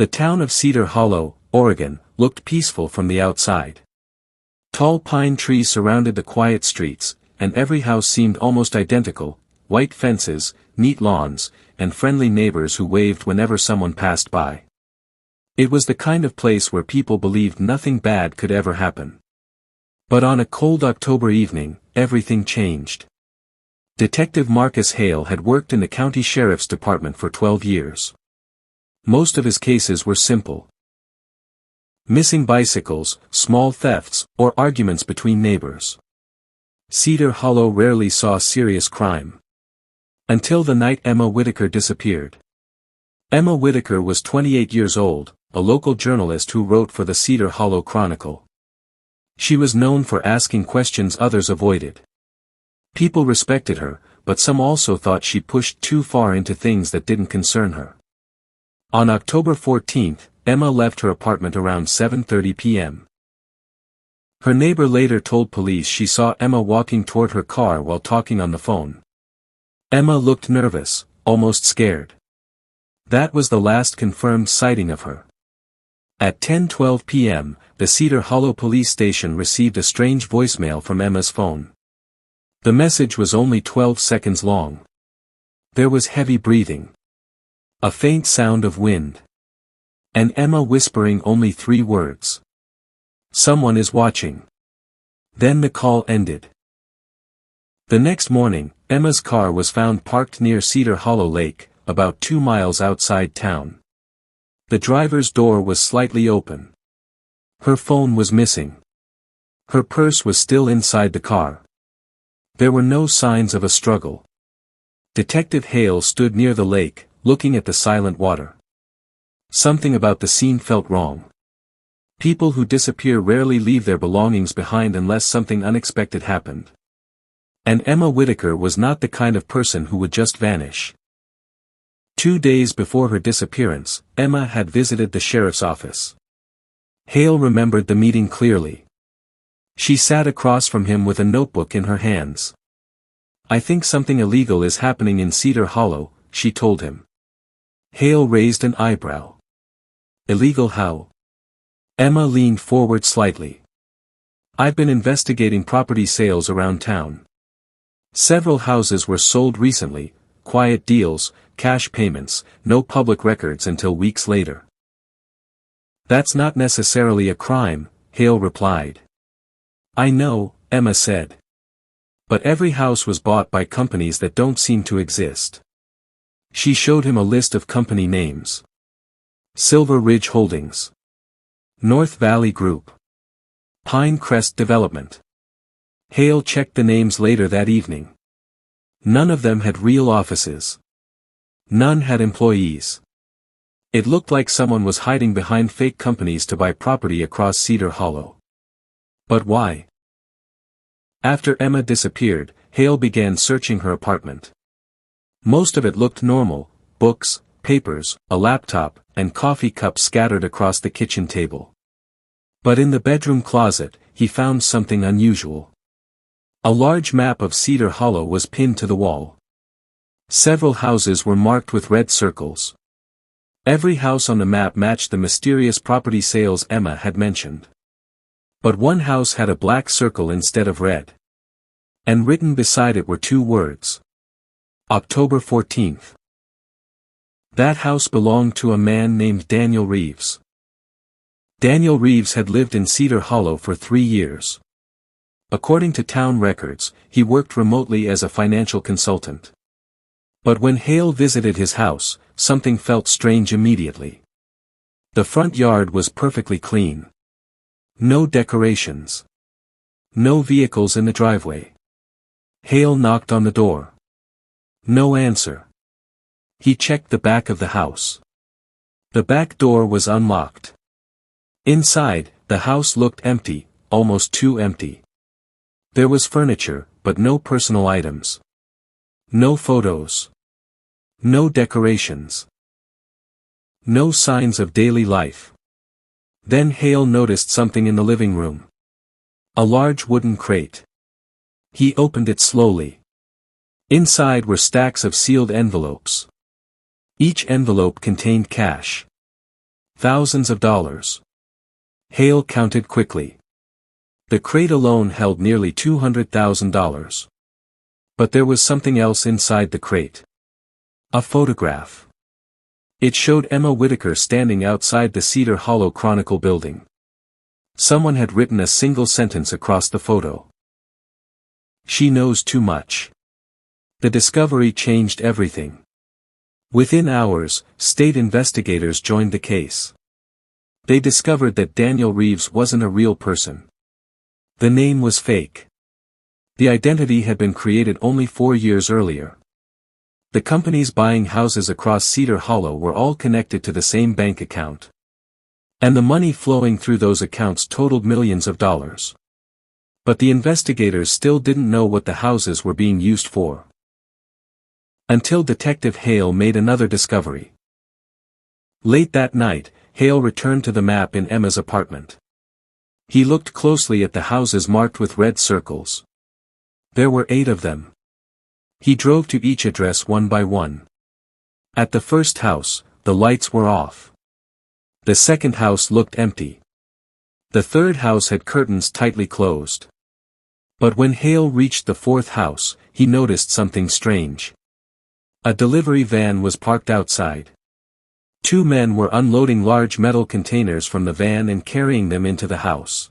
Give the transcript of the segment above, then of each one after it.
The town of Cedar Hollow, Oregon, looked peaceful from the outside. Tall pine trees surrounded the quiet streets, and every house seemed almost identical: white fences, neat lawns, and friendly neighbors who waved whenever someone passed by. It was the kind of place where people believed nothing bad could ever happen. But on a cold October evening, everything changed. Detective Marcus Hale had worked in the county sheriff's department for 12 years. Most of his cases were simple: missing bicycles, small thefts, or arguments between neighbors. Cedar Hollow rarely saw serious crime. Until the night Emma Whitaker disappeared. Emma Whitaker was 28 years old, a local journalist who wrote for the Cedar Hollow Chronicle. She was known for asking questions others avoided. People respected her, but some also thought she pushed too far into things that didn't concern her. On October 14th, Emma left her apartment around 7:30 p.m. Her neighbor later told police she saw Emma walking toward her car while talking on the phone. Emma looked nervous, almost scared. That was the last confirmed sighting of her. At 10:12 p.m., the Cedar Hollow police station received a strange voicemail from Emma's phone. The message was only 12 seconds long. There was heavy breathing, a faint sound of wind, and Emma whispering only 3 words: "Someone is watching." Then the call ended. The next morning, Emma's car was found parked near Cedar Hollow Lake, about 2 miles outside town. The driver's door was slightly open. Her phone was missing. Her purse was still inside the car. There were no signs of a struggle. Detective Hale stood near the lake, looking at the silent water. Something about the scene felt wrong. People who disappear rarely leave their belongings behind unless something unexpected happened. And Emma Whitaker was not the kind of person who would just vanish. 2 days before her disappearance, Emma had visited the sheriff's office. Hale remembered the meeting clearly. She sat across from him with a notebook in her hands. "I think something illegal is happening in Cedar Hollow," she told him. Hale raised an eyebrow. "Illegal how?" Emma leaned forward slightly. "I've been investigating property sales around town. Several houses were sold recently, quiet deals, cash payments, no public records until weeks later." "That's not necessarily a crime," Hale replied. "I know," Emma said. "But every house was bought by companies that don't seem to exist." She showed him a list of company names. Silver Ridge Holdings, North Valley Group, Pine Crest Development. Hale checked the names later that evening. None of them had real offices. None had employees. It looked like someone was hiding behind fake companies to buy property across Cedar Hollow. But why? After Emma disappeared, Hale began searching her apartment. Most of it looked normal: books, papers, a laptop, and coffee cups scattered across the kitchen table. But in the bedroom closet, he found something unusual. A large map of Cedar Hollow was pinned to the wall. Several houses were marked with red circles. Every house on the map matched the mysterious property sales Emma had mentioned. But one house had a black circle instead of red. And written beside it were 2 words: October 14th. That house belonged to a man named Daniel Reeves. Daniel Reeves had lived in Cedar Hollow for 3 years. According to town records, he worked remotely as a financial consultant. But when Hale visited his house, something felt strange immediately. The front yard was perfectly clean. No decorations. No vehicles in the driveway. Hale knocked on the door. No answer. He checked the back of the house. The back door was unlocked. Inside, the house looked empty, almost too empty. There was furniture, but no personal items. No photos. No decorations. No signs of daily life. Then Hale noticed something in the living room. A large wooden crate. He opened it slowly. Inside were stacks of sealed envelopes. Each envelope contained cash. Thousands of dollars. Hale counted quickly. The crate alone held nearly $200,000. But there was something else inside the crate. A photograph. It showed Emma Whitaker standing outside the Cedar Hollow Chronicle building. Someone had written a single sentence across the photo. "She knows too much." The discovery changed everything. Within hours, state investigators joined the case. They discovered that Daniel Reeves wasn't a real person. The name was fake. The identity had been created only 4 years earlier. The companies buying houses across Cedar Hollow were all connected to the same bank account. And the money flowing through those accounts totaled millions of dollars. But the investigators still didn't know what the houses were being used for. Until Detective Hale made another discovery. Late that night, Hale returned to the map in Emma's apartment. He looked closely at the houses marked with red circles. There were 8 of them. He drove to each address one by one. At the first house, the lights were off. The second house looked empty. The third house had curtains tightly closed. But when Hale reached the fourth house, he noticed something strange. A delivery van was parked outside. 2 men were unloading large metal containers from the van and carrying them into the house.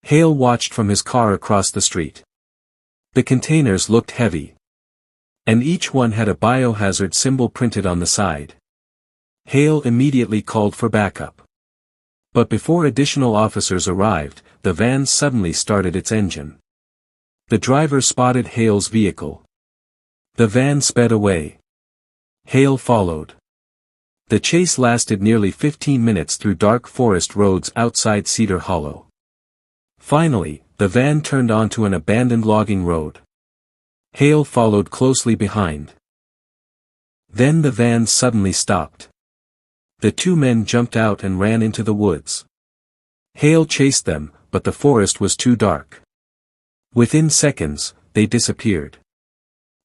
Hale watched from his car across the street. The containers looked heavy. And each one had a biohazard symbol printed on the side. Hale immediately called for backup. But before additional officers arrived, the van suddenly started its engine. The driver spotted Hale's vehicle. The van sped away. Hale followed. The chase lasted nearly 15 minutes through dark forest roads outside Cedar Hollow. Finally, the van turned onto an abandoned logging road. Hale followed closely behind. Then the van suddenly stopped. The 2 men jumped out and ran into the woods. Hale chased them, but the forest was too dark. Within seconds, they disappeared.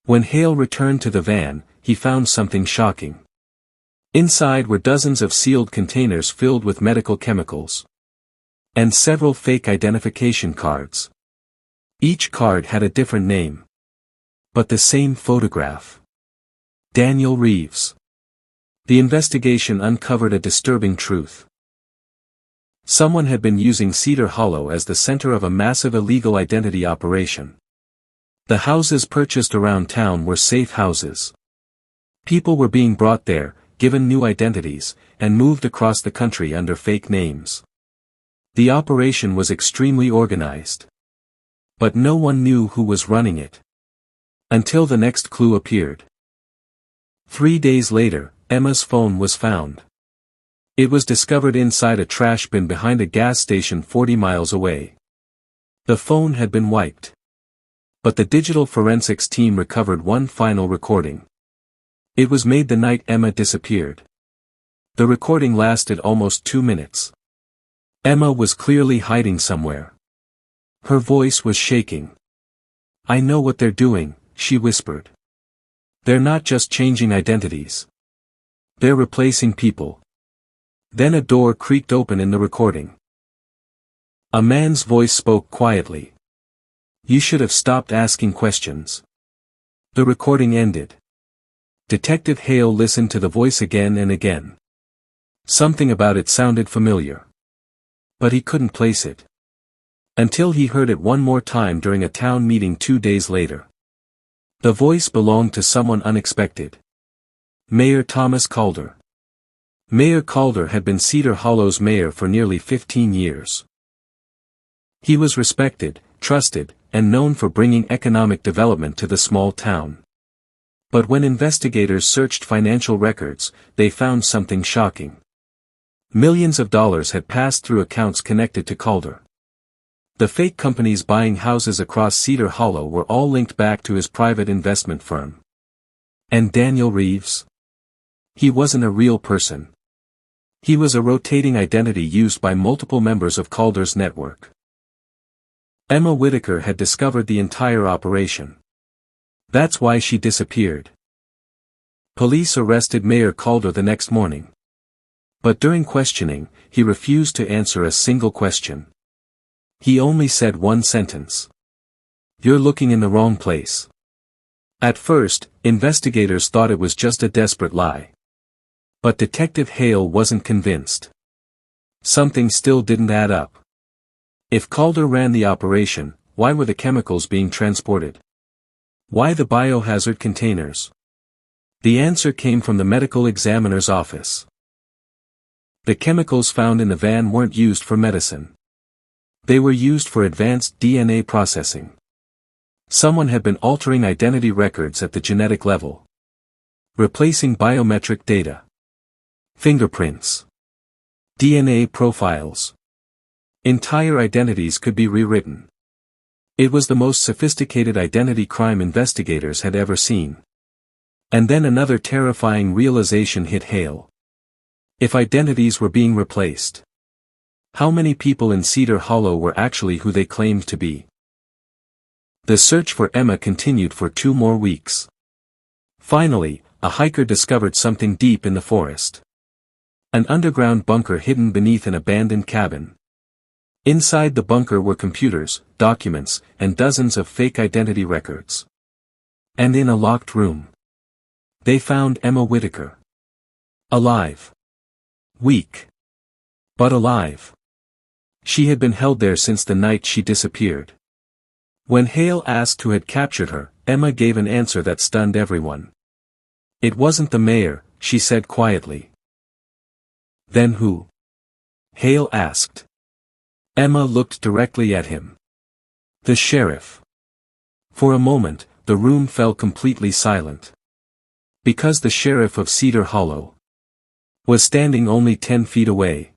When Hale returned to the van, he found something shocking. Inside were dozens of sealed containers filled with medical chemicals. And several fake identification cards. Each card had a different name. But the same photograph. Daniel Reeves. The investigation uncovered a disturbing truth. Someone had been using Cedar Hollow as the center of a massive illegal identity operation. The houses purchased around town were safe houses. People were being brought there, given new identities, and moved across the country under fake names. The operation was extremely organized. But no one knew who was running it. Until the next clue appeared. 3 days later, Emma's phone was found. It was discovered inside a trash bin behind a gas station 40 miles away. The phone had been wiped. But the digital forensics team recovered one final recording. It was made the night Emma disappeared. The recording lasted almost 2 minutes. Emma was clearly hiding somewhere. Her voice was shaking. "I know what they're doing," she whispered. "They're not just changing identities. They're replacing people." Then a door creaked open in the recording. A man's voice spoke quietly. "You should have stopped asking questions." The recording ended. Detective Hale listened to the voice again and again. Something about it sounded familiar. But he couldn't place it. Until he heard it one more time during a town meeting 2 days later. The voice belonged to someone unexpected. Mayor Thomas Calder. Mayor Calder had been Cedar Hollow's mayor for nearly 15 years. He was respected, trusted, and known for bringing economic development to the small town. But when investigators searched financial records, they found something shocking. Millions of dollars had passed through accounts connected to Calder. The fake companies buying houses across Cedar Hollow were all linked back to his private investment firm. And Daniel Reeves? He wasn't a real person. He was a rotating identity used by multiple members of Calder's network. Emma Whitaker had discovered the entire operation. That's why she disappeared. Police arrested Mayor Calder the next morning. But during questioning, he refused to answer a single question. He only said one sentence. "You're looking in the wrong place." At first, investigators thought it was just a desperate lie. But Detective Hale wasn't convinced. Something still didn't add up. If Calder ran the operation, why were the chemicals being transported? Why the biohazard containers? The answer came from the medical examiner's office. The chemicals found in the van weren't used for medicine. They were used for advanced DNA processing. Someone had been altering identity records at the genetic level. Replacing biometric data. Fingerprints. DNA profiles. Entire identities could be rewritten. It was the most sophisticated identity crime investigators had ever seen. And then another terrifying realization hit Hale. If identities were being replaced, how many people in Cedar Hollow were actually who they claimed to be? The search for Emma continued for 2 more weeks. Finally, a hiker discovered something deep in the forest. An underground bunker hidden beneath an abandoned cabin. Inside the bunker were computers, documents, and dozens of fake identity records. And in a locked room, they found Emma Whitaker. Alive. Weak. But alive. She had been held there since the night she disappeared. When Hale asked who had captured her, Emma gave an answer that stunned everyone. "It wasn't the mayor," she said quietly. "Then who?" Hale asked. Emma looked directly at him. "The sheriff." For a moment, the room fell completely silent. Because the sheriff of Cedar Hollow was standing only 10 feet away.